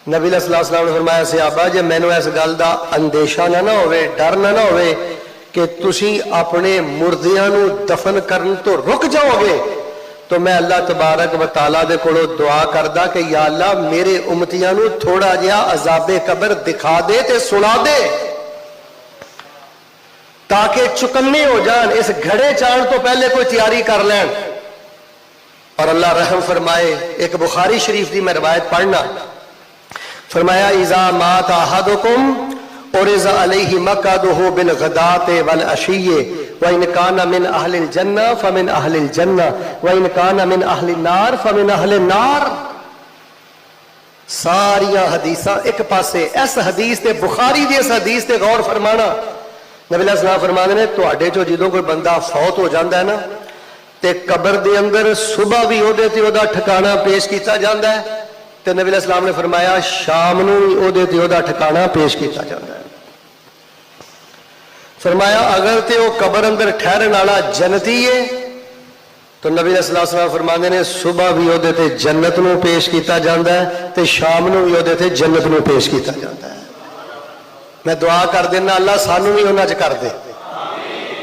नबी सल्लल्लाहु अलैहि वसल्लम ने फरमाया सहाबा जे मैनू इस गल का अंदेशा ना होवे, डर ना होवे कि तुसी अपने मुर्दियां नू दफन करन तो रुक जाओगे, तो मैं अल्लाह तबारक व तआला दे कोलों दुआ करदा कि या अल्लाह मेरे उम्मतियां नू थोड़ा जिहा अज़ाबे कब्र दिखा दे ते सुना दे, ताकि चुकन्ने हो जान, इस घड़े चाण तो पहले कोई तैयारी कर लैन। और अल्लाह रहम फरमाए, एक बुखारी शरीफ की मैं रवायत पढ़ना, फरमाया इज़ा मात अहदुकुम उरिज़ा अलैहि मक़अदुहु बिल गदाति वल अशिय्य व इन काना मिन अहलिल जन्ना फमिन अहलिल जन्ना व इन काना मिन अहलिन नार फमिन अहलिन नार। सारियां हदीसां एक पासे, इस हदीस ते बुखारी दी इस हदीस ते गौर फरमाना। नबी अलैहि सलाम फरमाते ने तुहाडे चों जदों कोई बंदा फौत हो जाता है ना, ते कब्र दे अंदर सुबह भी ओहदे ते ओहदा ठिकाना पेश किया जाता है, तो नबी अलैहि सलाम ने फरमाया शाम नूं भी ओहदे ते ओहदा ठिकाना पेश किया जाता है। फरमाया अगर तो वह कब्र अंदर ठहरन वाला जन्नती है, तो नबी सल्लल्लाहु अलैहि वसल्लम फरमाते हैं सुबह भी ओहदे ते जन्नत नूं पेश किया जाता है, तो शाम नूं भी ओहदे ते जन्नत नूं पेश किया जाता है। मैं दुआ कर देना अल्लाह सानू भी उन्हां च कर दे,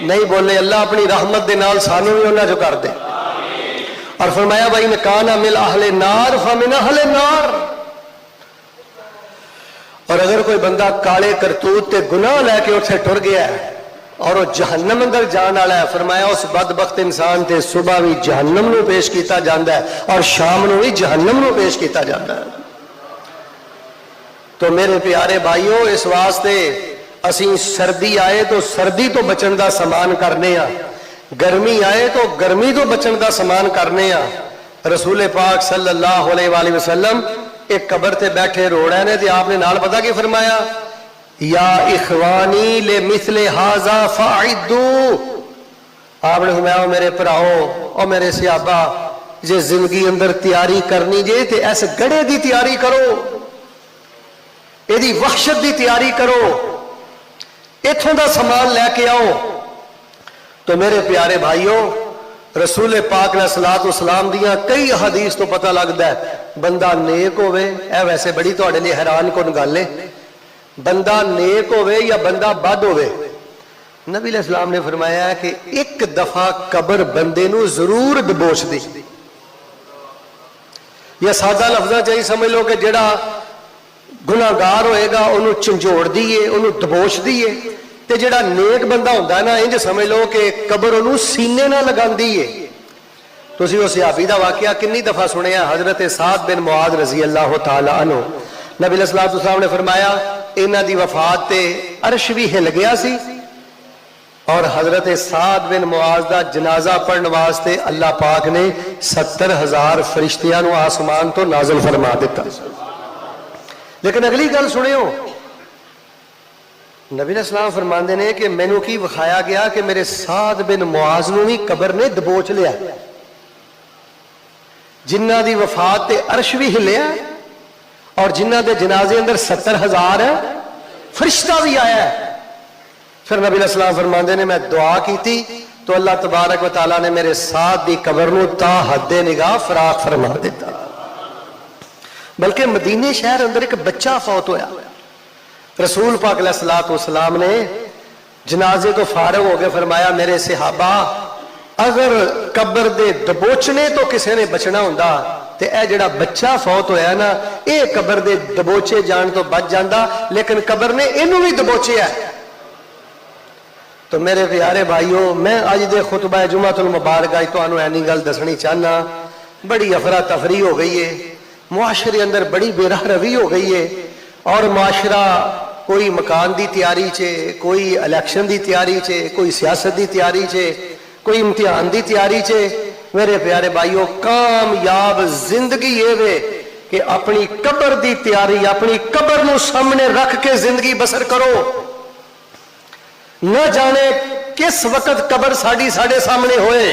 नहीं बोले अल्लाह अपनी रहमत दे नाल सानू भी उन्हां च कर दे। और फरमाया भाई नकाना मिल अहले नार फमिन अहले नार। और अगर कोई बंदा काले करतूत ते गुनाह लैके उत्थे टुर गया है और वह जहन्नम अंदर जाने वाला है, फरमाया उस बदबख्त इंसान ते सुबह भी जहन्नम नूं पेश किया जाता है और शाम नूं भी जहन्नम नूं पेश किया जाता है। तो मेरे प्यारे भाइयों, इस वास्ते असी सर्दी आए तो सर्दी तो बचन का समान करने आ, गर्मी आए तो गर्मी तो बचन का समान करने आ। रसूल पाक सल्लल्लाहु अलैहि वसल्लम एक कब्र ते बैठे रो रहे ने, तो आपने नाल पता की फरमाया या इखवानी ले मिसले हाजा फाइदू। आपने फरमाया मेरे भराओ और मेरे सहाबा, जे जिंदगी अंदर तैयारी करनी जे ते इस गड़े की तैयारी करो, यदि वहशत की तैयारी करो, इथों का समान लैके आओ। तो मेरे प्यारे भाइयों, रसूल पाक ने सलात सलाम दियां कई हदीस तो पता लगता है बंदा नेक होवे, यह वैसे बड़ी तुहाडे लिए हैरान कुन गल है, बंदा नेक होवे या बंदा बद होवे, नबी अलैहिस्सलाम ने फरमाया कि एक दफा कब्र बंदे नूं जरूर दबोच दी। या सादा लफ्ज़ां च समझ लो कि जिहड़ा गुनाहगार होएगा उन्होंने झंझोड़ दीए, उन्होंने दबोच दीए, ते जिहड़ा नेक बंदा हुंदा ना, इंज समझ लो कि कब्र उन्होंने सीने नाल लगांदी है। तुसीं उस सहाबी दा वाकया कितनी दफा सुनिया, हजरत साद बिन मुआद रजी अल्लाह तआला अन्हु। नबी सल्लल्लाहु अलैहि वसल्लम ने फरमाया इन्हां दी वफात ते अर्श भी हिल गया सी और हजरत साद बिन मुआज दा जनाजा पढ़ने वास्ते अल्लाह पाक ने 70,000 फरिश्तियां नूं आसमान तो नाज़िल फरमा दिता। लेकिन अगली गल सुनियो, नबी सलाम फरमाते ने कि मैनू की विखाया गया कि मेरे साद बिन मुआज नूं भी कब्र ने दबोच लिया, जिन्हां दी वफात ते अर्श भी हिलिया और जिन्हां दे जनाजे अंदर 70,000 फरिश्ता भी आया। फिर नबी सलाम फरमाते ने मैं दुआ की तो अल्लाह तबारक व तआला ने मेरे साद दी कब्र नूं ता हद्दे निगाह फराख फरमा दिता। बल्कि मदीने शहर अंदर एक बच्चा फौत होया, रसूल पाक अलैहिस्सलातु वस्सलाम ने जनाजे तो फारग हो गए, फरमाया मेरे सहाबा अगर कब्र दे दबोचने तो किसी ने बचना हुंदा ते ए जिहड़ा बच्चा फौत होया ना, ये कब्र दे दबोचे जान तो बच जांदा, लेकिन कब्र ने इनू भी दबोचिया। तो मेरे प्यारे भाइयों, मैं अज दे खुतबा जुमातुल मुबारक तो ऐनी गल दसनी चाहना, बड़ी अफरा तफरी हो गई है, मुआशरे अंदर बड़ी बेरहरवी हो गई है और मुआशरा कोई मकान की तैयारी चे, कोई इलैक्शन की तैयारी चे, कोई सियासत की तैयारी चे, कोई इम्तिहान की तैयारी चे। मेरे प्यारे भाइयों, कामयाब जिंदगी ये वे कि अपनी कब्र की तैयारी, अपनी कब्र नूं सामने रख के जिंदगी बसर करो। न जाने किस वक्त कब्र साड़ी साढ़े सामने होए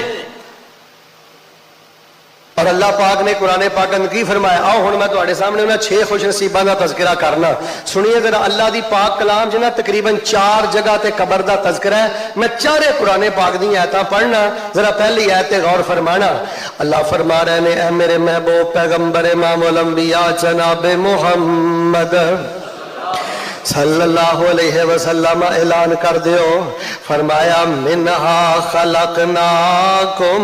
اور اللہ پاک نے قرآن پاک اندر کی فرمایا. آؤ ہن میں تواڈے سامنے انہاں 6 خوش نصیباں دا تذکرہ کرنا. سنیے ذرا اللہ دی پاک کلام جنہ تقریباً 4 جگہ تے قبر دا تذکرہ ہے. میں چارے قرآن پاک دی آیتاں پڑھنا. ذرا پہلی آیت تے غور فرمانا. اللہ فرما رہے نے اے میرے محبوب پیغمبر امام الانبیاء جناب محمد صلی اللہ علیہ وسلم اعلان کر دیو. فرمایا منہا خلقناکم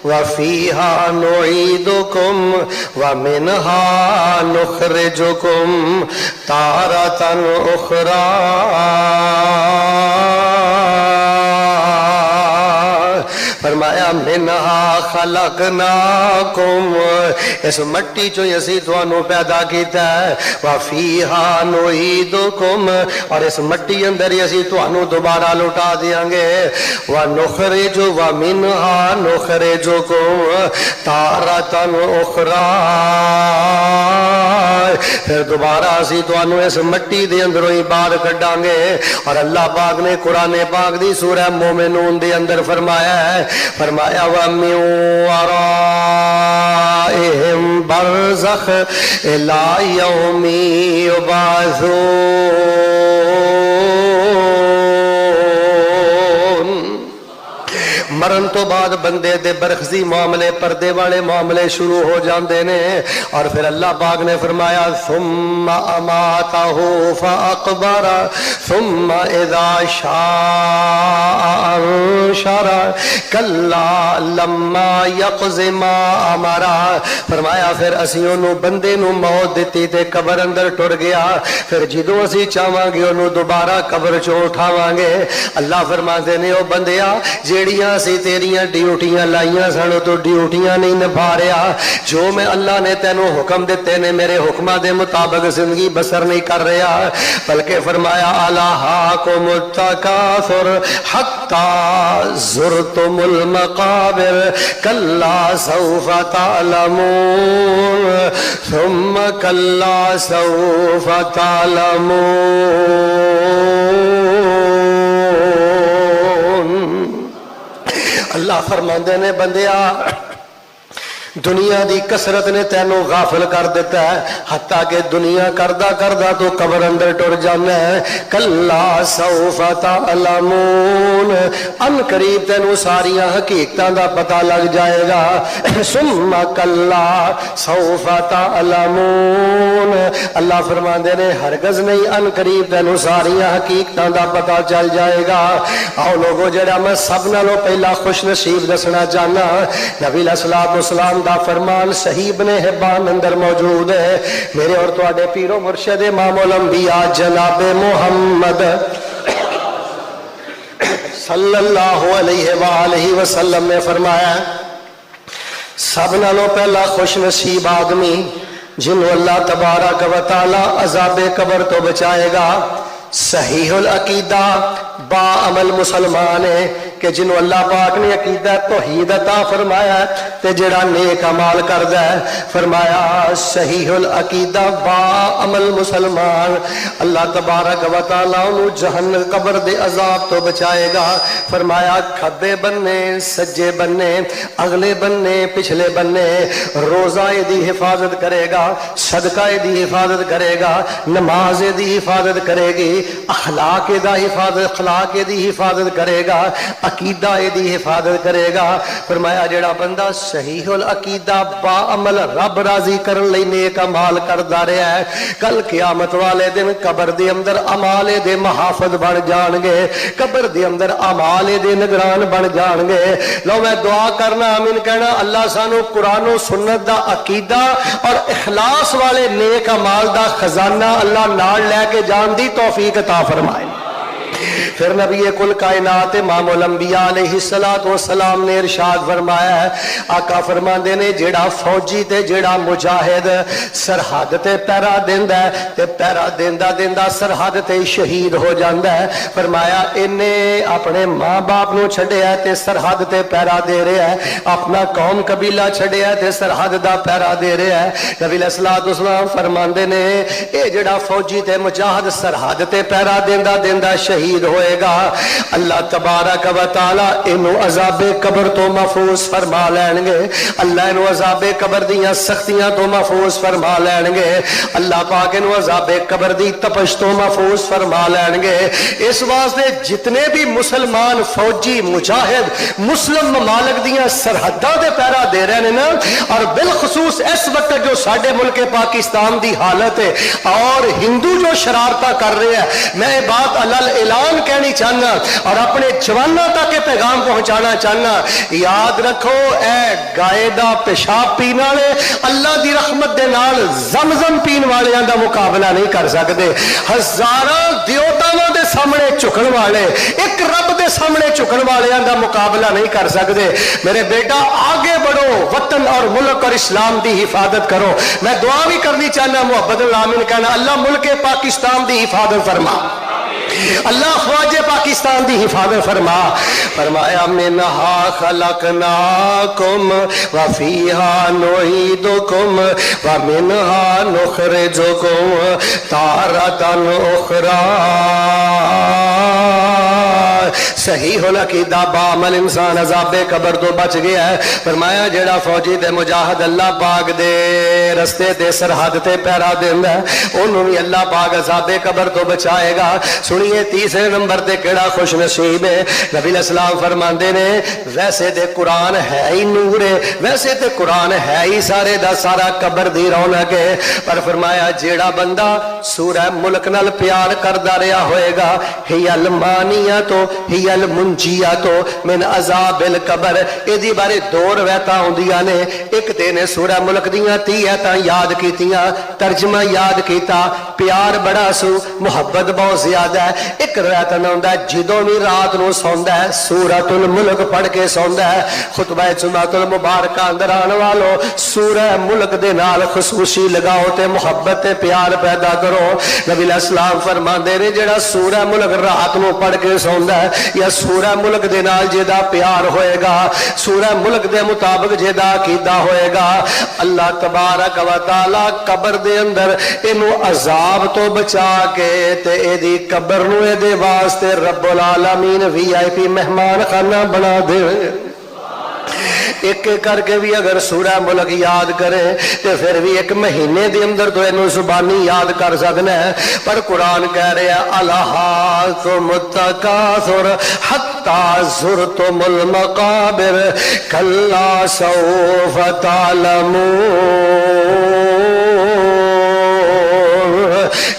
وفیہا نعیدکم ومنہا نخرجکم تارۃ اخری. فرمایا منہا خلقناکم اس مٹی چو اسی تانوں پیدا کیتا ہے. وفیہا نعیدکم اور اس مٹی اندر اسی تانوں دوبارہ لوٹا دیاں گے. ونخرج ومنہا نخرجکم تارۃ اخری. پھر دوبارہ اسی تانوں اس مٹی دے اندروں ہی باہر کڈاں گے. اور اللہ پاک نے قرآن پاک دی سورہ مومنون دے اندر فرمایا ہے. فرمایا وَمِن وَرَائِهِمْ بَرْزَخٌ إِلَى يَوْمِ يُبْعَثُونَ. مرن تو بعد بندے دے برخزی معاملے پردے والے معاملے شروع ہو جاندے نے. اور پھر اللہ پاک نے فرمایا ثم اماتہ فاقبر ثم اذا شاء انشر کلا لما یقض ما امر. فرمایا پھر اسی انہوں بندے نو موت دیتی تے قبر اندر ٹر گیا. پھر جدوں اسی چاہواں گے انہوں دوبارہ قبر چوں اٹھاواں گے. اللہ فرماتے نے او بندیا جیڑیاں سی تیریاں ڈیوٹیاں لائیاں سن تو ڈیوٹیاں نہیں نبھا رہا. جو میں اللہ نے تینوں حکم دیتے نے میرے حکمہ دے مطابق زندگی بسر نہیں کر رہا. بلکہ فرمایا الہاکم التکاثر حتی زرتم المقابر کلا سوف تعلمون ثم کلا سوف تعلمون. اللہ فرماندے نے بندیا دنیا دی کسرت نے تینوں غافل کر دیتا ہے حتیٰ کہ دنیا کردہ کردہ تو قبر اندر ٹر جانا ہے. کلا سوف تعلمون ان قریب تینوں ساریاں حقیقتاں دا پتہ لگ جائے گا. ثم کلا سوف تعلمون. اللہ فرماندے نے ہرگز نہیں ان قریب تینوں ساریاں حقیقتاں دا پتہ چل جائے گا. آؤ لوگو جڑا میں سب نالوں پہلا خوش نصیب دسنا چاہنا. نبی علیہ الصلوۃ والسلام دا فرمان صحیح ابن حبان اندر موجود ہے. میرے اور تواڈے پیر و مرشد امام الانبیاء جناب محمد صلی اللہ علیہ وآلہ وسلم نے فرمایا سب نالوں پہلا خوش نصیب آدمی جنہوں اللہ تبارک و تعالی عذاب قبر تو بچائے گا صحیح العقیدہ با عمل مسلمان ہے کہ جنہوں اللہ پاک نے عقیدہ توحید عطا فرمایا ہے تے جڑا نیک عمال کردا ہے. فرمایا صحیح العقیدہ با عمل مسلمان اللہ تبارک و تعالیٰ انہوں جہنم قبر دے عذاب تو بچائے گا. فرمایا کھبے بننے سجے بننے اگلے بننے پچھلے بننے روزہ دی حفاظت کرے گا, صدقہ دی حفاظت کرے گا, نماز دی حفاظت کرے گی, اخلاق دی حفاظت کرے گا, عقیدہ دی حفاظت کرے گا. فرمایا جڑا بندہ صحیح العقیدہ با عمل رب راضی کرن لئی نیک اعمال کردا رہا ہے کل قیامت والے دن قبر دے اندر اعمال دے محافظ بن جان گے, قبر دے اندر اعمال دے نگران بن جان گے. لو میں دعا کرنا آمین کہنا اللہ سانو قرآن و سنت دا عقیدہ اور اخلاص والے نیک اعمال دا خزانہ اللہ نال لے کے جان دی توفیق عطا فرمائے. پھر نبی کل کائنات امام الانبیاء علیہ السلام نے ارشاد فرمایا ہے آقا فرماندے نے جیڑا فوجی تے جیڑا مجاہد سرحد تے پیرا دیندا ہے تے پیرا دیندا دیندا سرحد تے شہید ہو جاندا ہے. فرمایا انے اپنے ماں باپ نو چھڈیا تے سرحد تے پیرا دے رہا ہے, اپنا قوم قبیلہ چھڈیا تے سرحد دا پیرا دے رہا ہے. نبی علیہ السلام فرماندے نے اے جیڑا فوجی تے مجاہد سرحد تے پیرا دیندا دیندا شہید शहीद होएगा, अल्लाह तबारक व तआला इनू अजाबे कबर तो महफूज फरमा लैणगे, अल्लाह इनू अजाबे कबर दियां सख्तियां तो महफूज फरमा लैणगे, अल्लाह पाक इनू अजाबे कबर दी तपश तो महफूज फरमा लैणगे। इस वास्ते जितने भी मुसलमान फौजी मुजाहिद मुस्लिम ममालिक दियां सरहदां दे पैरा दे रहे हैं ना, और बिलखसूस इस वक्त जो साडे मुल्क पाकिस्तान दी हालत है और हिंदू जो शरारता कर रहे हैं, मैं ये बात अलल ऐलान कहनी चाहना और अपने जवानों तक ये पैगाम पहुंचाना चाहना, याद रखो ए गाय दा पेशाब पीने वाले अल्लाह दी रहमत दे नाल जमजम पीने वालियां दा मुकाबला नहीं कर सकते। हजारों देवतावां दे सामने झुकण वाले एक रब दे सामने झुकण वालियां दा मुकाबला नहीं कर सकते। मेरे बेटा आगे बढ़ो, वतन और मुल्क और इस्लाम की हिफाजत करो। मैं दुआ भी करनी चाहना, मुहब्बत आमीन कहना, अल्लाह मुल्क पाकिस्तान की हिफाजत फरमा, अल्लाह ख्वाजे पाकिस्तान की हिफाजत फरमा। फरमाया मिनहा खलकनाकुम व फीहा नुईदुकुम व मिनहा नुखरिजुकुम तारतन उखरा। सही होना कि बामल इंसान अजाबे कबर तो बच गया है। फरमाया जेड़ा फौजी दे मुजाहिद अल्लाह पाक दे रस्ते ते सरहद ते पैरा देंदा है, उन्होंने भी अल्लाह पाक अजाबे कबर तो बचाएगा। सुनिए तीसरे नंबर ते केड़ा खुश नसीब है। नबी अलैहिस्सलाम फरमांदे ने वैसे ते कुरान है ही नूर है, वैसे ते कुरान है ही सारे दा सारा कबर दी रौनक है, पर फरमाया जेड़ा बंदा सूरह मुल्क नाल प्यार करदा रहा होएगा, हियल मानिया तो हियल मुंजिया तो मिन अजाबिल कबर। इहदी बारे दो रवायतां आउंदियां ने, एक ते ने सूरह मुल्क दियां 30 आयतां याद कीतियां, तर्जमा याद कीता, प्यार बड़ा सू, मुहब्बत बहुत ज्यादा है। एक रवायत आउंदा है जदों भी रात नूं सौंदा है सूरतुल मुल्क पढ़ के सौंदा है। खुतबा जुमातुल मुबारक अंदर आने वालों सूरह मुल्क दे नाल खुसूसी लगाओ ते मुहब्बत ते प्यार पैदा करो। नबी अलैहिस्सलाम फरमांदे ने जेड़ा सूरह मुल्क रात नूं पढ़ के सौंदा है या सूरह मुल्क दे नाल जेदा प्यार होएगा, सूरह मुल्क दे मुताबिक जेदा अकीदा होएगा, अल्लाह तबारक व तआला कबर दे अंदर इनू अजाब तो बचा के ते एदी कबर नूं एदे वास्ते रब्बुल आलमीन वीआईपी मेहमान खाना बना दे। एक एक करके भी अगर सूरह मुल्क याद करे तो फिर भी एक महीने के अंदर तो इनू जुबानी याद कर सकना है। पर कुरान कह रहे हैं अलहाकुम तकासुर हत्ता ज़ुरतुमुल मकाबिर कल्ला सौफ तालमून।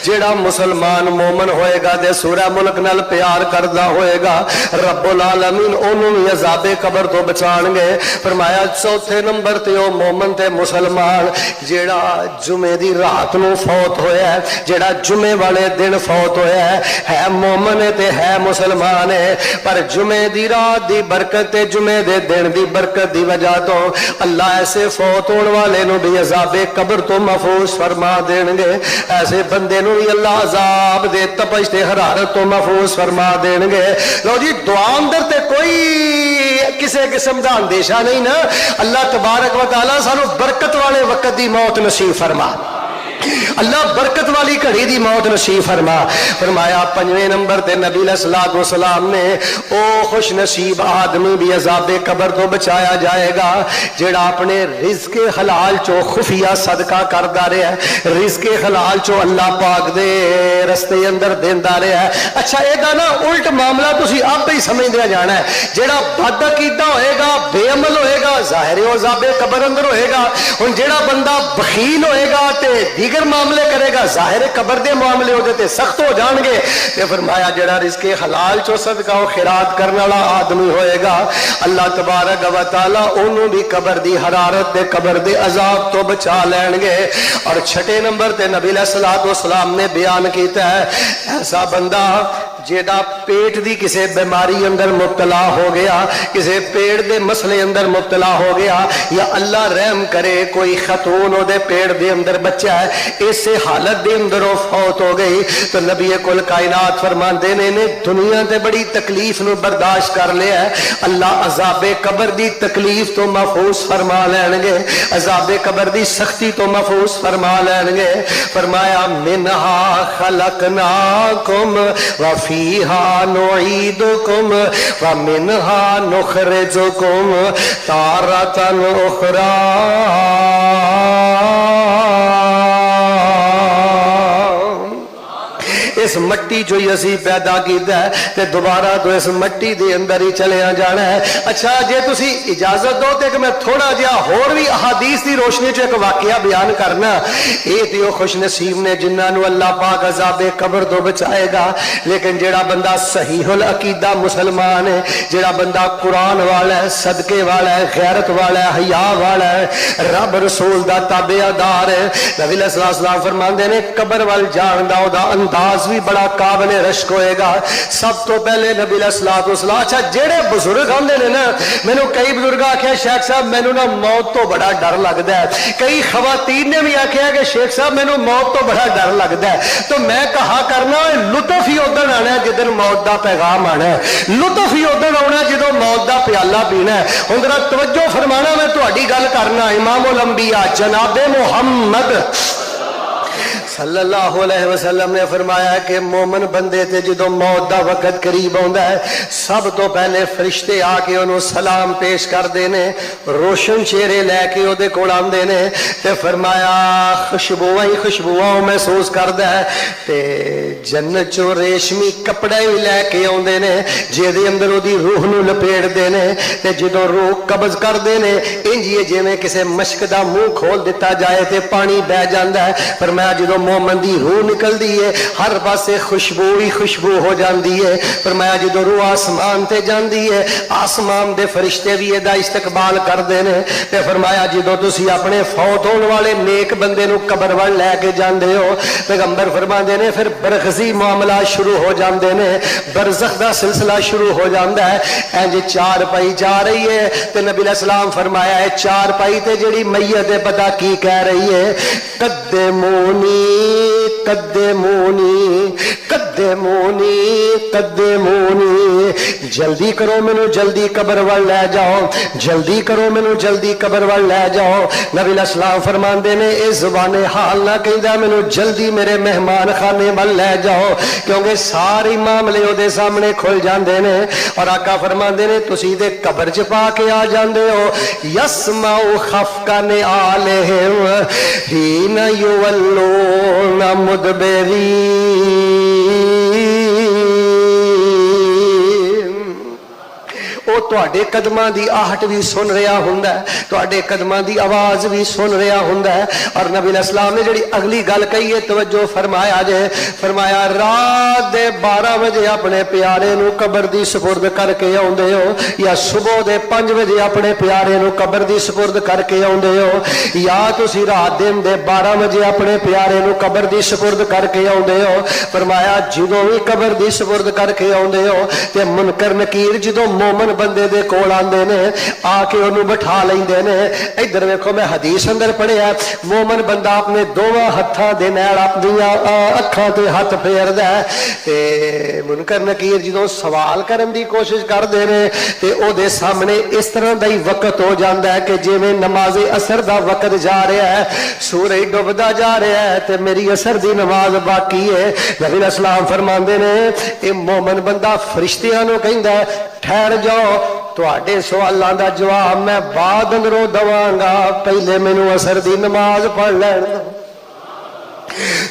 जेड़ा मुसलमान मोमन होएगा दे सूरह मुल्क नाल प्यार करदा होएगा, रब्बुल आलमीन ओनू भी अजाबे कबर तो बचाणगे। फरमाया चौथे नंबर ते ओ मोमन ते मुसलमान जेड़ा जुमे दी रात नूं फौत होया है, जेड़ा जुमे वाले दिन फौत होया है मोमन है ते है मुसलमान है, पर जुमे दी रात दी बरकत ते जुमे दे दिन दी बरकत दी वजह तो अल्लाह ऐसे फौत होने वाले नूं भी अजाबे कबर तो महफूज फरमा देणगे। ऐसे बंदे नूं भी अल्लाह अजाब दे तपश ते हरारत तो महफूज फरमा देणगे। लो जी दुआ अंदर ते कोई किसी किस्म का अंदेशा नहीं ना। अल्लाह तबारक व तआला सानू बरकत वाले वक्त दी मौत नसीब फरमा, अल्लाह बरकत वाली घड़ी दी मौत नसीब फरमा। फरमाया पंजवें नंबर ते नबी अलैहिस्सलाम ने ओ खुश नसीब आदमी भी अजाबे कबर तो बचाया जाएगा जेड़ा अपने रिज़्क हलाल चो खुफिया सदका करदा रहा, रिज़्क हलाल चो अल्लाह पाक दे रस्ते अंदर देंदा रहा। अच्छा एदा ना उल्ट मामला तुसी आपे ही समझदे जाना है, जेड़ा बदअकीदा होएगा बेअमल होएगा ज़ाहिर अजाबे कबर अंदर होएगा। हुण जेड़ा बंदा बखील होएगा ते दीगर मामले करेगा ज़ाहिर कबर दे मामले होते ते सख्त हो जाएंगे। ते फरमाया जेड़ा रिज़्क़े हलाल चो सदका खैरात करने वाला आदमी होएगा अल्लाह तबारक व तआला ओनू भी कबर दी हरारत ते कबर दे अजाब तो बचा लैणगे। और छठे नंबर ते नबी अलैहिस्सलाम ने बयान किया है ऐसा बंदा जेड़ा पेट दी किसी बीमारी अंदर मुब्तला हो गया, किसी पेट दे मसले अंदर मुब्तला हो गया, या अल्लाह रहम करे कोई खतून ओदे पेट दे अंदर बच्चा है, इसे हालत दे अंदर वो फौत हो गई, तो नबी कुल कायनात फरमांदे ने दुनिया ते बड़ी तकलीफ नूं बर्दाश्त कर लिया है, अल्लाह अजाबे कबर दी तकलीफ तो महफूज फरमा लैणगे, अजाबे कबर दी सख्ती तो महफूज फरमा लैणगे। फरमाया मिनहा खलकनाकुम व فیہا نعیدکم ومنہا نخرجکم تارۃ اخری۔ اس مٹی جو ہی اسی پیدا کیتا ہے تے دوبارہ تو اس مٹی دے اندر ہی چلے جانا ہے۔ اچھا جے تسی اجازت دو تے کہ میں تھوڑا جہا ہور بھی احادیث دی روشنی چ ایک واقعہ بیان کرنا۔ اے تے او خوش نصیب نے جنہاں نو اللہ پاک عذاب قبر تو بچائے گا، لیکن جڑا بندہ صحیح العقیدہ مسلمان ہے، جڑا بندہ قرآن والا ہے، صدقے والا ہے، غیرت والا ہے، حیا والا ہے، رب رسول دا تابعدار ہے، نبی علیہ السلام فرماندے نے قبر وال جان دا او دا انداز بھی بڑا قابل رشک ہوئے گا۔ سب تو پہلے نبی علیہ السلام، اچھا جڑے بزرگ آندے نے نا، مینوں کئی بزرگ آکھیا شیخ صاحب مینوں نا موت تو بڑا ڈر لگدا ہے، کئی خواتین نے بھی آکھیا کہ شیخ صاحب مینوں موت تو بڑا ڈر لگدا ہے، تو میں کہا کرنا لطف ہی ادن آنا ہے جدن موت دا پیغام آنا ہے، لطف ہی ادن آنا جدوں موت دا پیالہ پینا ہے۔ ہن ذرا توجہ فرمانا، میں تہاڈی گل کرنا، امام الانبیاء جناب محمد صلی اللہ علیہ وسلم نے فرمایا کہ مومن بندے تے جدو موت دا وقت قریب ہوندا ہے، سب تو پہلے فرشتے آ کے انہوں سلام پیش کر دینے، روشن چہرے لے کے او دے کول آندے نے تے فرمایا خوشبوئیں ہی خوشبوئیں محسوس کردا ہے تے جنت چوں ریشمی کپڑے ہی لے کے آندے نے جے دے اندر او دی روح نو لپیڑ دینے تے جدو روح قبض کر دینے انج جویں کسے مشک دا منہ کھول دتا جائے تے پانی بہ جاندا ہے۔ فرمایا جدو مومن دی روح نکل دی ہے ہر پاسے خوشبو ہی خوشبو ہو جاندی ہے۔ فرمایا جدو روح آسمان تے جاندی ہے آسمان دے فرشتے بھی ادا استقبال کر دینے تے فرمایا جدو تسی اپنے فوت ہون والے نیک بندے نو قبر وال لے کے جاندے ہو، پیغمبر فرماندے نے پھر برزخی معاملات شروع ہو جاندے نے، برزخ دا سلسلہ شروع ہو جاندا ہے۔ انج چار پائی جا رہی ہے تے نبی علیہ السلام فرمایا ہے چار پائی تے جڑی میت پتہ کی کہہ رہی ہے، قدمونی قدمونی قدمونی قدمونی، جلدی کرو مینوں جلدی قبر وال لے جاؤ، جلدی کرو مینوں جلدی قبر وال لے جاؤ۔ نبی علیہ السلام فرماندے نے اے زبان حال نہ کہندا مینوں جلدی میرے مہمان خانے وال لے جاؤ، کیونکہ سارے معاملے او دے سامنے کھل جاندے نے۔ اور آقا فرماندے نے تسی دے قبر چ پا کے آ جاندے ہو، یسمع خفقا نعالہم حین یولون مدبرین، وہ تواڈے قدماں دی آہٹ بھی سن رہا ہوندا ہے، تواڈے قدماں دی آواز بھی سن رہا ہوندا ہے۔ اور نبی علیہ السلام نے جڑی اگلی گل کہی ہے توجہ فرمایا جے، فرمایا رات دے 12 بجے اپنے پیارے نو قبر دی سپرد کر کے آوندے ہو، یا صبح دے 5 بجے اپنے پیارے نو قبر دی سپرد کر کے آوندے ہو، یا تسی رات دن دے 12 بجے اپنے پیارے نو قبر دی سپرد کر کے آوندے ہو۔ فرمایا جدوں بھی قبر دی سپرد کر کے آوندے ہو تے منکر نکیر جدوں مومن بندے دے کول آندے نے آ کے انہوں بٹھا لیندے نے۔ ادھر ویکھو میں حدیث اندر پڑھیا مومن بندہ اپنے دوواں ہتھاں دے نال اپنی اکھاں تے ہاتھ پھیردا ہے تے منکر نکیر جدوں سوال کرن دی کوشش کردے نے تے او دے سامنے اس طرح دا ہی وقت ہو جاندا ہے کہ جویں نماز عصر دا وقت جا رہا ہے، سورج ڈوبدا جا رہا ہے تے میری عصر دی نماز باقی ہے۔ نبی علیہ السلام فرماندے نے اے مومن بندہ فرشتیاں نو کہندا ہے ٹھہر جاؤ، تواڈے سوالاں دا جواب میں بعد اندروں دواں گا، پہلے مینوں عصر دی نماز پڑھ لین دو۔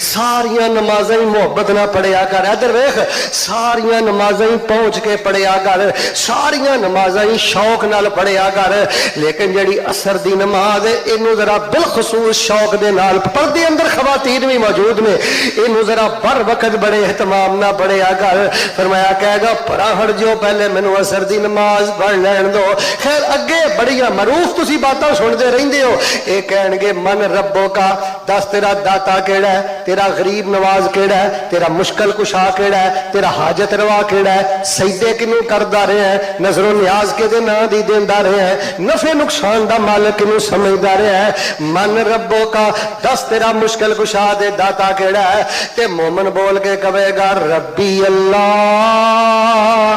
ساریاں نمازیں محبت نہ پڑھیا کر، ادھر ویکھ ساریاں نمازیں پہنچ کے پڑھیا کر، ساریاں نمازیں شوق نال پڑھیا کر، لیکن جڑی عصر دی نماز ہے اینو ذرا بالخصوص شوق دے نال، پردے اندر خواتین بھی موجود نے، اینو ذرا بر وقت بڑے اہتمام نہ پڑھیا کر۔ فرمایا کہے گا پرا ہٹ جو پہلے مینوں عصر دی نماز پڑھ لین دو۔ خیر اگے بڑیاں معروف تسی باتاں سنتے رہندے ہو، اے کہن گے من ربو کا، دس تیرا داتا کیڑا ہے، تیرا غریب نواز کیڑا ہے، تیرا مشکل کشا کیڑا ہے، تیرا حاجت روا کیڑا ہے، سجدے کنوں کردا رہے ہیں، نظر و نیاز کے دے نام دی دیندا رہے ہیں، نفع نقصان دا مالک کنوں سمجھدا رہے ہیں۔ من ربو کا، دس تیرا مشکل کشا دے داتا کیڑا ہے، تے مومن بول کے کہے گا ربی اللہ،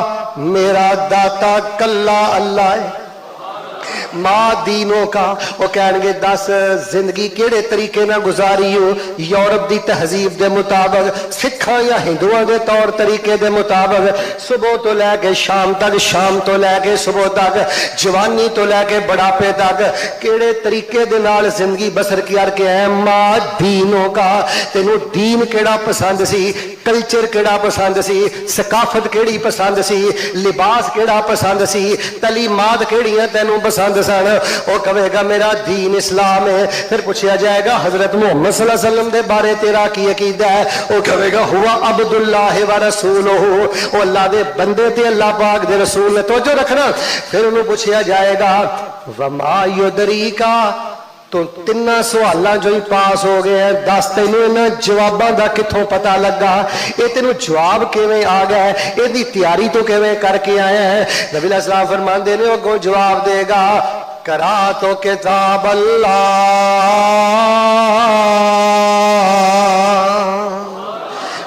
میرا داتا کلا اللہ ہے۔ मां दीनों का, वो कहेंगे दस जिंदगी केड़े तरीके ना गुजारी हो, यूरोप की तहजीब के मुताबिक, सिखा या हिंदुओं के तौर तरीके के मुताबिक, सुबह तो लैके शाम तक, शाम तो लैके सुबह तक, जवानी तो लैके बुढ़ापे तक केड़े तरीके दे नाल जिंदगी बसर करके आए। मां दीनों का, तेनू दीन केड़ा पसंद सी, कल्चर केड़ा पसंद सी, सकाफत केड़ी पसंद सी, लिबास केड़ा पसंद सी, तलीमात केड़ियां तैनू पसंद सन। वो कहेगा मेरा दीन इस्लाम है। फिर पूछा जाएगा हजरत मुहम्मद सल्लल्लाहु अलैहि वसल्लम दे बारे तेरा की अकीदा है? वो कहेगा हुआ अब्दुल्लाह व रसूलुहु, वो अल्लाह दे बंदे ते अल्लाह पाक दे रसूल ने। तो जो रखना। फिर उन्होंने पूछा जाएगा वमा युदरीका, तो तिना सवालों जो ही पास हो गए हैं, दस तेन इन्होंने जवाबों का कितों पता लगा, ये तेन जवाब किवें आ गया, इसकी तैयारी तो किवें करके आया है? नबी अलैहिस्सलाम फरमाते ने अगों जवाब देगा करा तो किताब अल्लाह,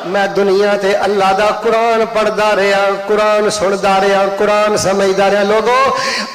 मैं दुनिया ते अल्लाह दा कुरान पढ़दा रहा, कुरान सुनदा रहा, कुरान समझदा रहा। लोगों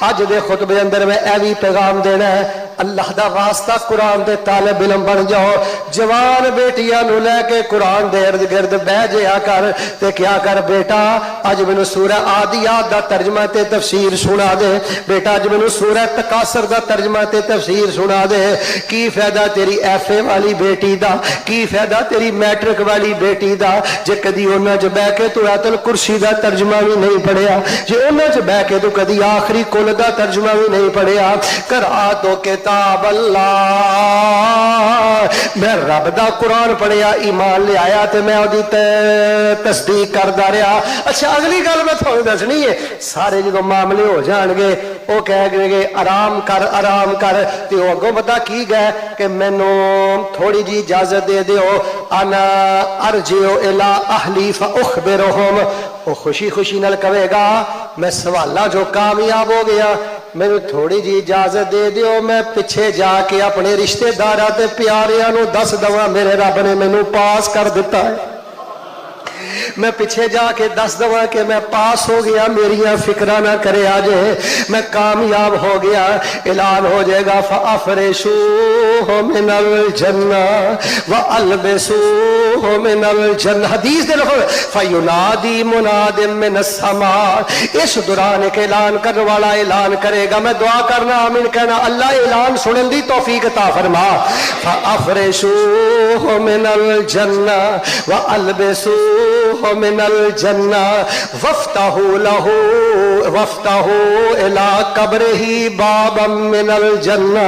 अज दे खुतबे अंदर मैं यह भी पैगाम देना है, अल्लाह दा वास्ता कुरान दे तालिब इल्म बन जाओ। जवान बेटियां नू लैके कुरान दे इर्द गिर्द बह जाया कर ते क्या कर बेटा अज मैनू सूरह आदियात दा तर्जमा ते तफसीर सुना दे, बेटा अज मैनू सूरह तकासर दा तर्जमा ते तफसीर सुना दे। की फायदा तेरी FA वाली बेटी दा, की फायदा तेरी मैट्रिक वाली बेटी दा जे कदी उन्हां च बह के तू आयतुल कुर्सी दा तर्जमा भी नहीं पढ़िया, जे उन्हां च बह के तू कदी आखिरी कुल दा तर्जमा भी नहीं पढ़िया। करा तो किताब अल्लाह, मैं रब दा कुरान पढ़िया, ईमान ले आया ते मैं ओदी तस्दीक करदा रहा। अच्छा अगली गल मैं तुहानू दसनी है, सारे जो मामले हो जाएंगे वो कहेंगे आराम कर आराम कर, ते वो अगों पता की गए कि मैनू थोड़ी जी इजाजत दे दिओ, अना अर्जिओ इला अहली फउखबिरहुम। वो खुशी खुशी नाल कहेगा मैं सवाला जो कामयाब हो गया, मैनू थोड़ी जी इजाजत दे दिओ, मैं पिछे जाके अपने रिश्तेदारां ते प्यारियां नू दस दवां मेरे रब ने मैनू पास कर दिता है। मैं पिछे जाके दस दवा कि मैं पास हो गया, मेरिया फिक्रा ना करे आज मैं कामयाब हो गया। ऐलान हो जाएगा फअफरिशू मिनल जन्ना व अलबिसू मिनल जन्ना। हदीस दे लफज़ फयुनादी मुनादिम मिनस समा। इस दौरान एक ऐलान करने वाला ऐलान करेगा, मैं दुआ करना आमीन कहना, अल्लाह ऐलान सुनने दी तौफीक अता फरमा। फअफरिशू मिनल जन्ना व अलबिसू मिनल जन्ना वफ्ताहू लहू वफ्ताहू इला कब्रिही बाबम मिनल जन्ना।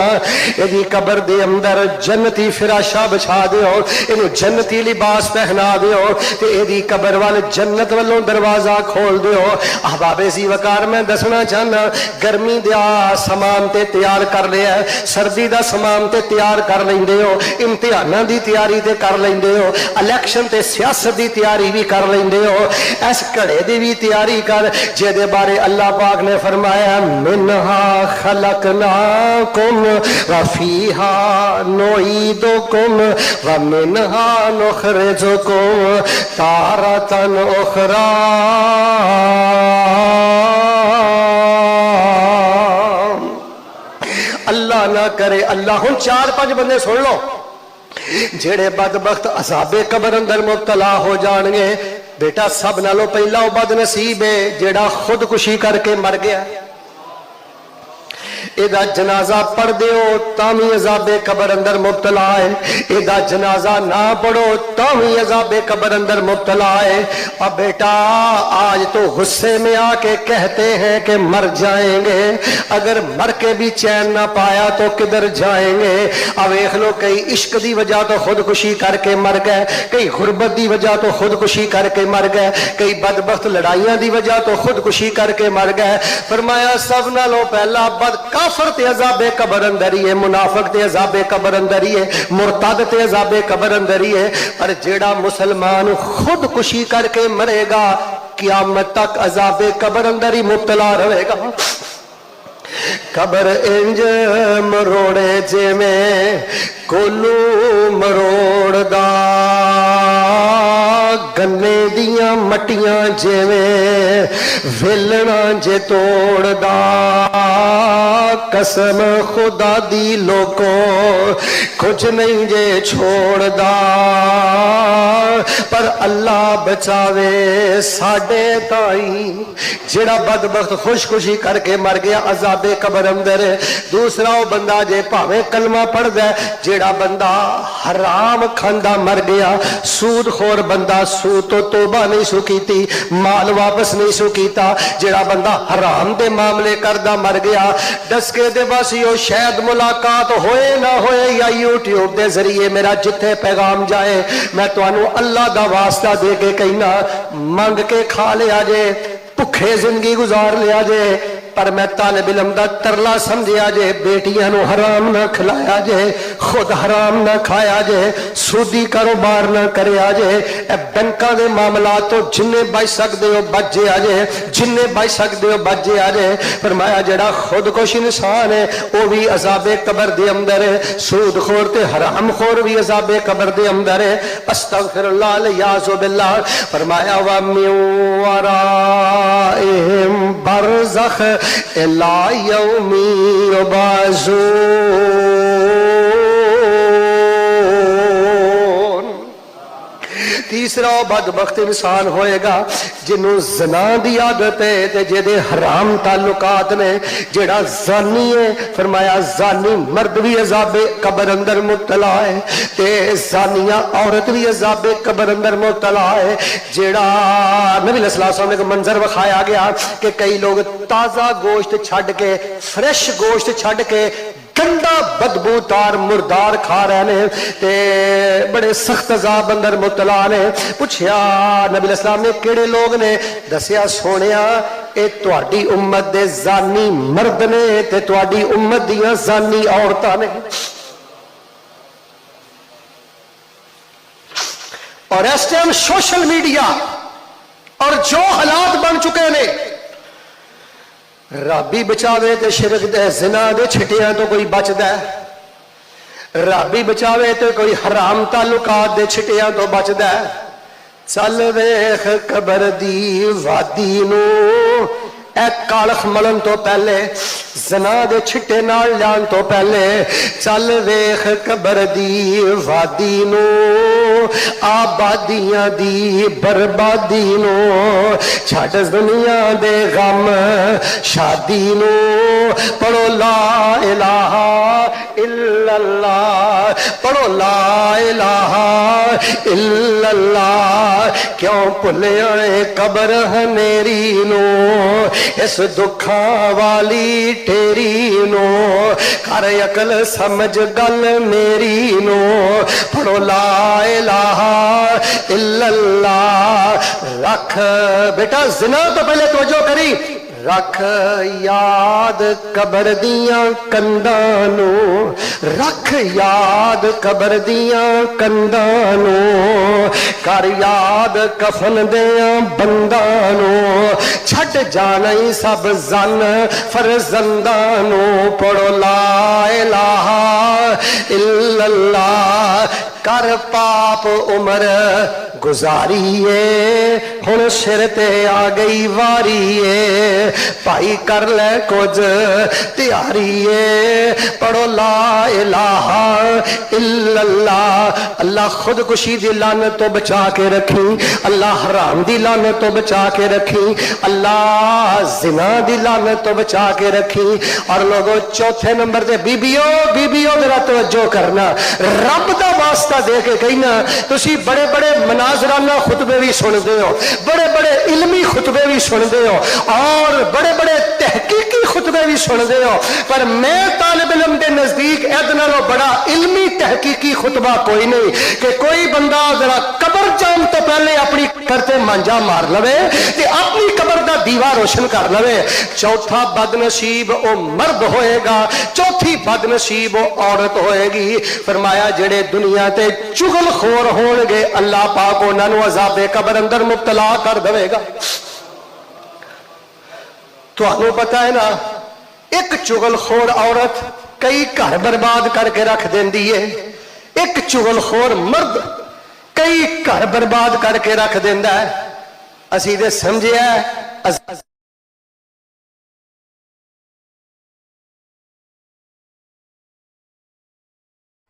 यदि कब्र दे अंदर जन्नती फिराशा बिछा दिओ, इनू जन्नती लिबास पहना दिओ ते यदि कब्र वाल जन्नत वालों दरवाजा खोल दिओ। अहबाबे सी वकार मैं दसना चाहना, गर्मी दा समान ते तैयार कर लिया, सर्दी दा समान ते तैयार कर लेंदे हो, इम्तिहानां दी तैयारी ते कर लेंदे हो, इलैक्शन ते सियासत दी तैयारी भी कर लेंदे हो, इस घड़े दी भी तैयारी कर जेदे बारे अल्लाह पाक ने फरमाया मिन्हा खलकनाकुम व फीहा नुईदुकुम व मिन्हा नुखरिजुकुम तारतन उखरा। अल्लाह ना करे अल्लाह। हुण चार पांच बंदे सुन लो जेड़े बदबख्त असाबे कबर अंदर मुब्तला हो जाएंगे। बेटा सब नालों पहला वो बदनसीब है जेड़ा खुदकुशी करके मर गया। एदा जनाजा पढ़ दिओ तामी अजाबे कबर अंदर मुब्तला है, एदा जनाजा ना पढ़ो तामी अजाबे कबर अंदर मुब्तला है। अब बेटा आज तो गुस्से में आके कहते हैं कि मर जाएंगे, अगर मर के भी चैन ना पाया तो किधर जाएंगे। अब देख लो कई इश्क की वजह तो खुदकुशी करके मर गए, कई गुरबत की वजह तो खुदकुशी करके मर गए, कई बदबख्त लड़ाइयां की वजह तो खुदकुशी करके मर गए। फरमाया सब नालों पहला बद काफर ते अजाबे कबर अंदर ही है, मुनाफिक ते अजाबे कबर अंदर ही है, मुरतद ते अजाबे कबर अंदर ही है। पर जेड़ा मुसलमान खुदकुशी करके मरेगा क़यामत तक अजाबे कबर अंदर ही मुब्तला रहेगा। कबर इंज मरोड़े जिवें कोलू मरोड़दा, गन्ने दियां मटियां जिवें वेलना जे तोड़दा। कसम खुदा दी लोको कुछ नहीं जे छोड़दा पर अल्लाह बचावे साडे ताई जेड़ा बदबख्त खुशखुशी करके मर गया अजाबे कबर अंदर। दूसरा वो बंदा जे भावे कलमा पढ़दा जेड़ा बंदा हराम खांदा मर गया, सूद खोर बंदा सूद तो तौबा नहीं सु कीती, माल वापस नहीं सु कीता, जेड़ा बंदा हराम दे मामले करदा मर गया। डसके दे बस यो शायद मुलाकात होए ना होए या यूट्यूब दे जरिए मेरा जिथे पैगाम जाए मैं तुहानू अल्लाह दा वास्ता दे के कहना मंग के खा लिया जे, भुखे जिंदगी गुजार लिया जे, पर मैं तालिब इल्म दा तरला समझिया जे बेटियां नू हराम ना खिलाया जे, खुद हराम ना खाया जे, सूदी कारोबार ना करया जे, बैंकों के मामला तो जिन्ने बच सकते हो बच जिया जे, जिन्ने बच सकते हो बच जिया जे। फरमाया जेड़ा खुदकुश इंसान है वह भी अजाबे कबर दे अंदर है, सूद खोर ते हराम खोर भी अजाबे कबर दे अंदर है। अस्तगफिरुल्लाह लियाज़ु बिल्लाह। फरमाया व मिन वराइहिम बरज़ख इला यौमी युबाज़ून। तीसरा बदबख्त इंसान होएगा जिन्हों ज़ना दी आदत है ते जेदे हराम ताल्लुकात ने, जेड़ा ज़ानी है फरमाया ज़ानी मर्द भी अज़ाबे कबर अंदर मुब्तला है ते ज़ानिया औरत भी अज़ाबे कबर अंदर मुब्तला है। जेड़ा नबी सल्लल्लाहु अलैहि वसल्लम ने एक मंजर विखाया गया कि कई लोग ताज़ा गोश्त छड़ के फ्रेश गोश्त छड़ के गंदा बदबूदार मुर्दार खा रहे ने ते बड़े सख्त अजाब अंदर मुबतला ने। पूछया नबी अलैहिस्सलाम ने केड़े लोग ने? दसिया सोनिया ए तुहाडी उम्मत दे जानी मर्द ने ते तुहाडी उम्मत दियां जानी औरतां ने। और इस टाइम सोशल मीडिया और जो हालात बन चुके ने, रब ही बचावे ते शिरक दे ज़िना दे छिटियां तो कोई बचदा है, रब ही बचावे ते कोई हराम ताल्लुकात दे छिटियां तो बचदा है। चल वेख कबर दी वादी नू ए कालख मलन तो पहले, ज़ना दे छिटे नाल जान तो पहले, चल वेख कबर दी वादी नू आबादियां दी बर्बादी नू, छड़ दुनिया दे गम शादी नू, पढ़ो ला इलाहा इल्लल्लाह, पढ़ो ला इलाहा इल्लल्लाह। क्यों भुले कबर हनेरी नू, इस दुखा वाली तेरी नो, कर अकल समझ गल मेरी नो, पढ़ो ला इलाहा इल्लल्लाह। रख बेटा ज़िना तो पहले तवज्जो करी, रख याद कबर दियां कंधां नू, रख याद कबर दियां कंधां नू, कर याद कफन दियां बंदां नू, छड़ जाना ही सब जन फरजंदां नू, पढ़ो ला इलाहा इल्लल्लाह। कर पाप उम्र गुजारिए हुण सिर ते आ गई वारीए, भाई कर ले कुछ त्यारीए, पढ़ो ला इलाहा इल्लल्लाह। अल्लाह खुदकुशी दी लानत तो बचा के रखी, अल्लाह हराम दी लानत तो बचा के रखी, अल्लाह ज़िना दी लानत तो बचा के रखी। और लोगों चौथे नंबर ते बीबियो बीबियो मेरा तवज्जो करना, रब दा वास्ता दे के कहना, तुसी बड़े बड़े मनाजराना खुतबे भी सुनते हो, बड़े बड़े इल्मी खुतबे भी सुनते हो और बड़े बड़े तहकीकी खुतबे भी सुनते हो, पर मैं तालिब इल्म के नजदीक इहदे नालों बड़ा इल्मी तहकीकी खुतबा कोई नहीं कि कोई बंदा जरा कबर जान तो पहले अपनी करते मांझा मार लवे ते अपनी कबर का दीवा रोशन कर लवे। चौथा बदनसीब वो मर्द होएगा, चौथी बदनसीब वो औरत होएगी। फरमाया जेड़े दुनिया ते चुगलखोर होणगे अल्लाह पाक उन्होंने अज़ाबे कबर अंदर मुब्तला कर देगा। तुहानू पता है ना, एक चुगलखोर औरत कई घर बर्बाद करके रख देंदी है, एक चुगलखोर मर्द कई घर बर्बाद करके रख देंदा है। असीं ते समझिया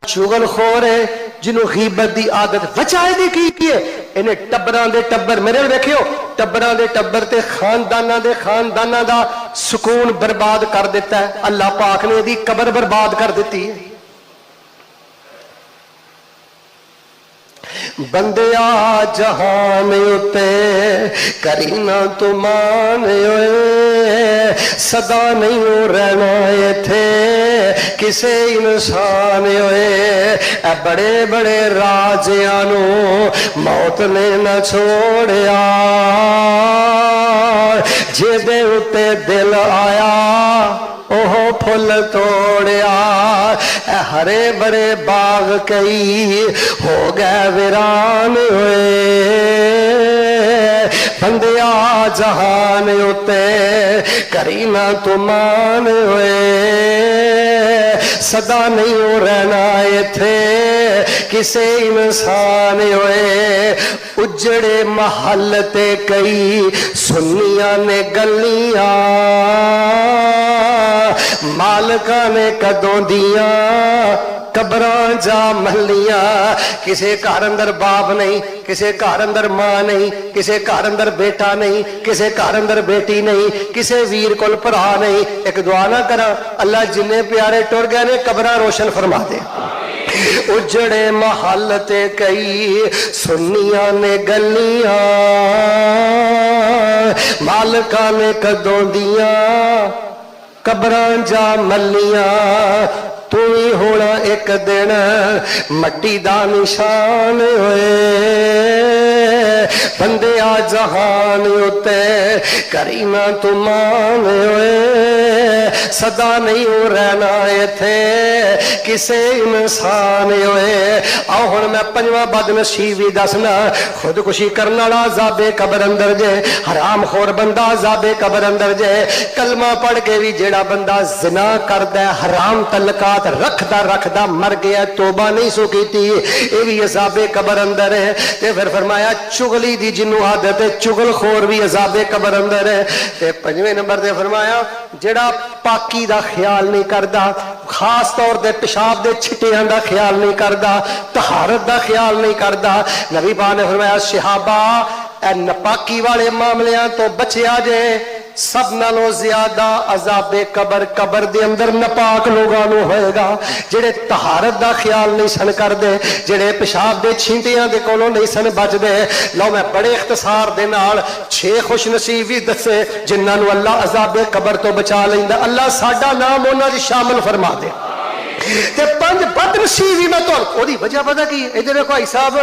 چغل خور ہے جنہوں غیبت دی عادت وچائے دی کی ہے انہیں ٹبران دے ٹبر میرے دیکھیو ٹبران دے ٹبر تے خاندانہ دا سکون برباد کر دیتا ہے. اللہ پاک نے دی قبر برباد کر دیتی ہے. بندیا جہان اتے کرینا تو مان ہوئے صدا نہیں رہنا تھے کسے انسان ہوئے. اے بڑے بڑے راجیانوں موت نے نہ چھوڑیا جے دے اتے دل آیا اوہ پھل توڑیا. اے ہرے بڑے باغ کئی ہو گئے ویران ہوئے. بندیا جہان اتے کرینا تو مان ہوئے صدا نہیں رہنا تھے کسے انسان ہوئے. اجڑے محل تے کئی سنیاں نے گلیاں مالکاں نے کدوں دیاں قبراں جا محلیاں. کسے گھر اندر باپ نہیں کسے گھر اندر ماں نہیں کسے گھر اندر بیٹا نہیں کسے گھر اندر بیٹی نہیں کسے ویر کول بھرا نہیں. ایک دعا نہ کرا اللہ جنے پیارے ٹر گئے نے قبراں روشن فرما دے. اجڑے محل تے کئی سنیاں نے گلیاں مالکاں نے کدوں دیاں قبراں جا ملیاں. تو ہی ہونا ایک دن مٹی دا نشان ہوئے. بندے آ جہان اتے کرینا تو مان ہوئے صدا نہیں رہنا تھے کسے انسان ہوئے. آؤ ہن میں پنجواں بد نصیبی دسنا. خودکشی کرنے والا عذاب قبر اندر جے. حرام خور بندہ عذاب قبر اندر جے. کلمہ پڑھ کے بھی جیڑا بندہ زنا کردا ہے حرام تعلقات رکھدا مر گیا توبہ نہیں سو کیتی یہ بھی عذاب قبر اندر ہے. تے پھر فرمایا چغلی دی جنوں عادت ہے چغل خور بھی عذاب قبر اندر ہے. تے پنجویں نمبر تے فرمایا جڑا پاکی دا خیال نہیں کردا خاص طور دے پیشاب دے چھٹیاں دا خیال نہیں کردا طہارت دا خیال نہیں کردا. نبی پاک نے فرمایا صحابہ اے نپاکی والے معاملیاں تو بچیا جے. سب نالوں زیادہ عذاب قبر دے اندر نپاک لوگاں نو ہوئے گا جڑے طہارت دا خیال نہیں سن کر دے جڑے پیشاب دے چھینٹیاں دے کولوں نہیں سن بچ دے. لو میں بڑے اختصار دے نال 6 خوش نصیب بھی دسے جنہاں نو اللہ عذاب قبر تو بچا لیندا. اللہ ساڈا نام انہاں دی شامل فرما دے. تے 5 بد نصیبی میں تو او دی وجہ پتہ کی ادھر دیکھو بھائی صاحب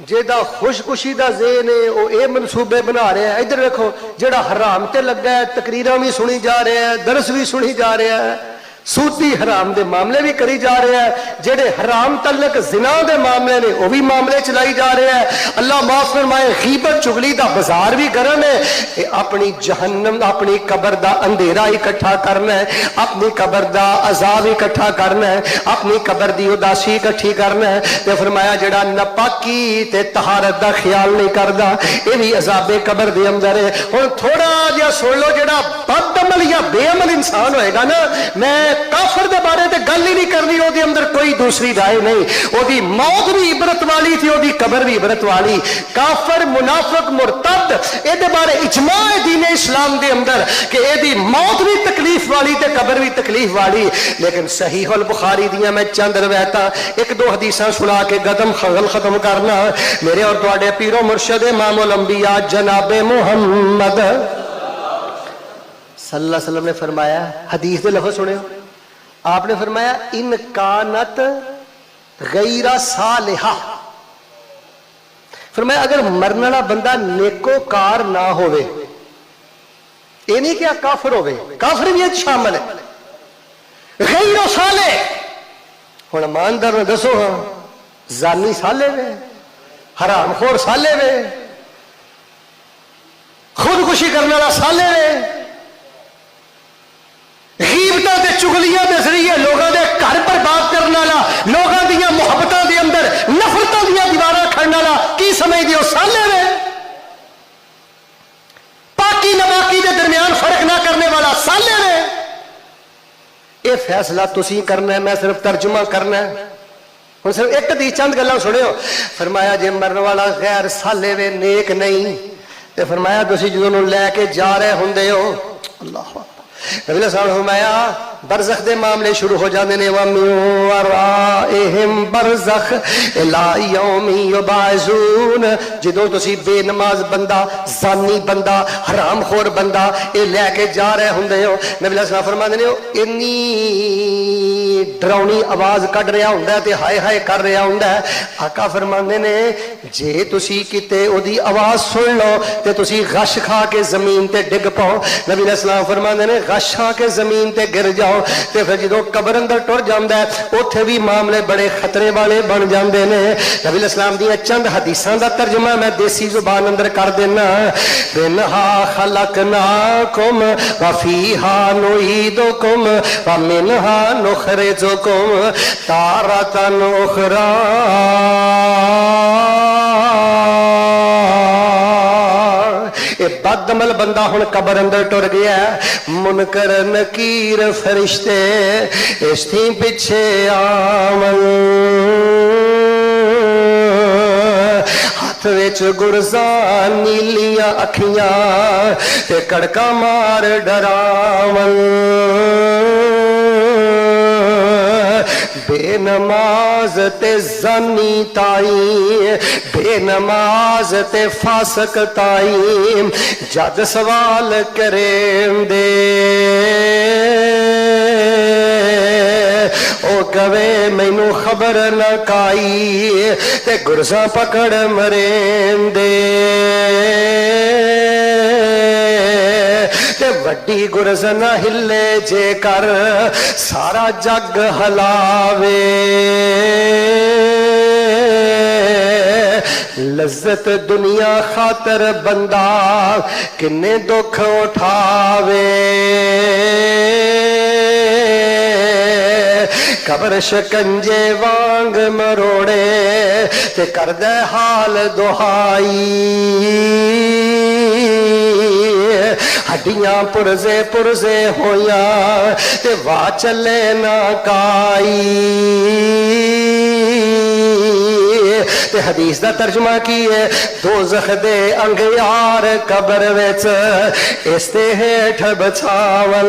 جیدہ خوشکشی دا ذہن ہے وہ اے منصوبے بنا رہے ہیں. ادھر دیکھو جڑا حرام تے لگا ہے تقریراں بھی سنی جا رہے ہیں درس بھی سنی جا رہے ہیں سودی حرام دے معاملے بھی کری جا رہے ہیں جڑے حرام تعلق زنا دے معاملے نے وہ بھی معاملے چلائی جا رہے ہیں. اللہ معاف فرمائے غیبت چغلی دا بازار بھی گرم ہے. اپنی جہنم اپنی قبر دا اندھیرا اکٹھا کرنا ہے اپنی قبر دا عذاب اکٹھا کرنا ہے اپنی قبر دی اداسی اکٹھی کرنا ہے. تے فرمایا جڑا نپاکی تے طہارت دا خیال نہیں کردا یہ بھی عذاب قبر دے اندر ہے. ہن تھوڑا جہا سن لو جڑا بد عمل یا بے عمل انسان ہوئے گا نا میں کافر دے بارے تے گل ہی نہیں کرنی. او دے اندر کوئی دوسری رائے نہیں. او دی موت بھی عبرت والی تھی او دی قبر بھی عبرت والی. کافر منافق مرتد اے دے بارے اجماع دین اسلام دے اندر کہ اے دی موت بھی تکلیف والی تے قبر بھی تکلیف والی. لیکن صحیح البخاری دیاں میں چند روایتاں 1-2 حدیثاں سنا کے قدم خغل ختم کرنا. میرے اور تواڈے پیر و مرشد امام الانبیاء جناب محمد صلی اللہ علیہ وسلم نے فرمایا حدیث دے لفظ سنو آپ نے فرمایا ان کانت غیر صالحہ. فرمایا اگر مرنے والا بندہ نیکوکار نہ ہوئے یہ نہیں کیا کافر ہوئے کافر بھی شامل ہے غیر صالح. ہن ایماندار نے دسو ہاں زانی صالح وے حرام خور صالح وے خودکشی کرنے والا صالح وے غیبتاں تے چغلیاں دے ذریعے لوگاں دے گھر برباد کرنے والا لوگاں دیاں محبتاں دے اندر نفرتاں دیاں دیواراں کھڑنے والا کی سمجھ دیو صالح وے. پاکی نپاکی دے درمیان فرق نہ کرنے والا صالح وے. یہ فیصلہ تسی کرنا ہے میں صرف ترجمہ کرنا ہے. हुण सिर्फ एक दी चंद गल्लां सुनियो। फरमाया जे मरन वाला गैर साले वे नेक नहीं ते फरमाया तुसीं जदों उहनूं लैके जा रहे हुंदे हो, अल्लाह नबी साहब फरमाया बरज़ख दे मामले शुरू हो जाते हैं। बरज़ख इला यौमी युबाज़ून। जदों तुसी बेनमाज बंदा, ज़ानी बंदा, हरामखोर बंदा ये लैके जा रहे होंदे हो, नबी साहब फरमाते हैं इन्नी डरावनी आवाज़ कढ़ रहा हुंदा है ते हाय हाय कर रहा हुंदा है। आका फरमाते ने जे तुसी किते ओदी आवाज़ सुन लो ते तुसी गश खा के जमीन ते डिग पाओ। नबी साहब फरमाते ने गश खा के जमीन ते गिर जाओ ते फिर जो कबर अंदर टुर जाता है उत्थे भी मामले बड़े खतरे वाले बन जाते हैं। नबी इस्लाम दी चंद हदीसां दा तर्जमा मैं देसी जुबान अंदर कर देना। मिनहा खलकनाकुम व फीहा नुईदुकुम व मिनहा नुखरिजुकुम तारतन उखरा। बदअमल बंदा हुण कबर अंदर टुर गया। मुनकर नकीर फरिश्ते इसथी पिछे आवन, हाथ विच गुरजा नीलियां अखियां ते कड़का मार डरावन। बेनमाज ते ज़ानी ताई, बेनमाज ते फासक ताई जद सवाल करेंदे ओ कवे मैनू खबर न काई ते गुरसा पकड़ मरेंदे। वड्डी गुरज न हिले जे कर सारा जग हलावे। लज्जत दुनिया खातर बंदा किन्ने दुख उठावे। कबर शिकंजे वांग मरोड़े ते करदे हाल दुहाई। हड्डियां पुरजे पुरजे होया ते वाह चले ना काई। ते हदीस दा तर्जुमा की है दोज़ख दे अंगियार कबर विच इसते हेठ बछावन।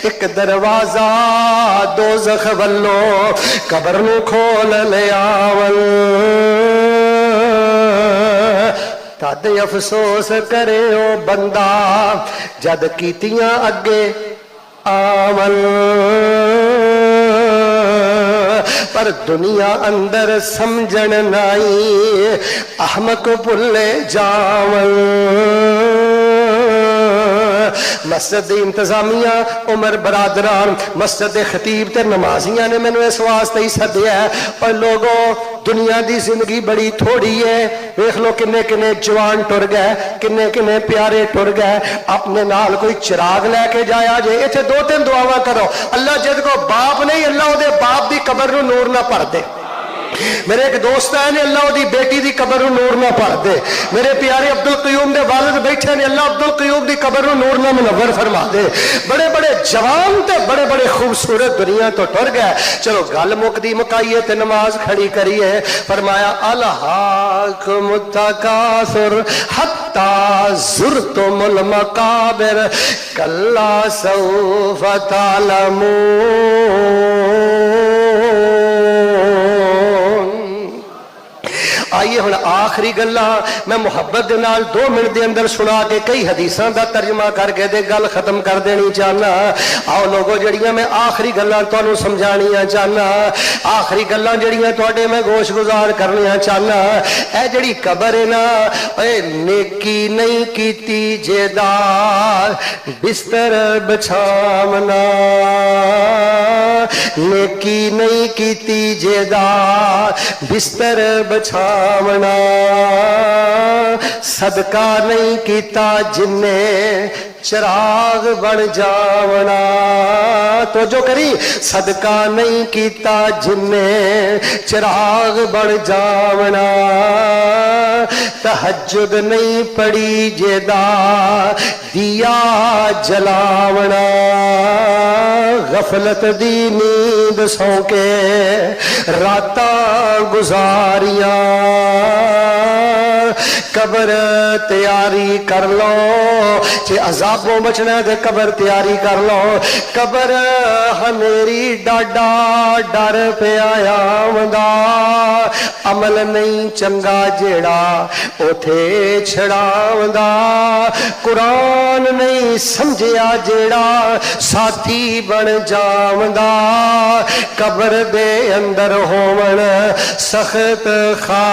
एक दरवाजा दोज़ख वल्लो कबर नू खोल ले आवन। तद अफसोस करे ओ बंदा जद कीतियां अगे आवन। पर दुनिया अंदर समझन नाई अहमक भुले जावन। मस्जिद इंतजामिया उमर बरादरान मस्जिद खतीब ते नमाजियां ने मैनू इस वास्ते ही सद्या है। और लोगों दुनिया की जिंदगी बड़ी थोड़ी है। देख लो किन्ने किन्ने जवान टुर गए, किन्ने किन्ने प्यारे टुर गए। अपने नाल कोई चिराग लैके जाया जे। इत्थे दो तीन दुआवां करो अल्लाह जिद को बाप नहीं अल्लाह उहदे बाप की कबर नूं नूर ना भर दे। मेरे एक दोस्त है अल्लाह दी बेटी दी कबर नूर ना भर दे। मेरे प्यारे अब्दुल कयूम दे वालिद बैठे ने अल्लाह अब्दुल कयूम दी कबर नूर ना मुनव्वर फरमा दे। बड़े बड़े जवान ते बड़े बड़े खूबसूरत दुनिया तो टुर गए। चलो गल मुकदी मुकाइए ते नमाज खड़ी करिए। फरमाया अलहाकुमुत तकासुर हत्ता ज़ुरतुमुल मकाबिर कल्ला सौफा तालमून। आइए हुण आखिरी गल्लां मैं मुहब्बत दे नाल 2 मिनट दे अंदर सुना के कई हदीसां दा तर्जमा करके दे गल खत्म कर देनी चाहना। आओ लोगो जड़ियां मैं आखिरी गल्लां तुहानूं समझाणियां चाहना। आखिरी गल्लां जड़ियां तुहाडे मैं गोश गुजार करनियां चाहना। ए जड़ी कबर है ना ए नेकी नहीं कीती जेदा बिस्तर बिछावना। नेकी नहीं कीती जेदा बिस्तर बिछावना। सदका नहीं कीता जिन्ने चिराग बन जावना। तो जो करी सदका नहीं कीता जिन्ने चिराग बन जावना। तहज्जुद नहीं पड़ी जेदा दिया जलावना गफलत दी नींद सौ के रातां गुजारियां कबर तैयारी कर लो जे अजाबों बचना ते कबर तैयारी कर लो कबर हमेरी डाडा डर पिया आंदा अमल नहीं चंगा जेड़ा उथे छड़ावदा कुरान नहीं समझिया जेड़ा साथी बन जावदा कबर दे अंदर होवन सख्त खा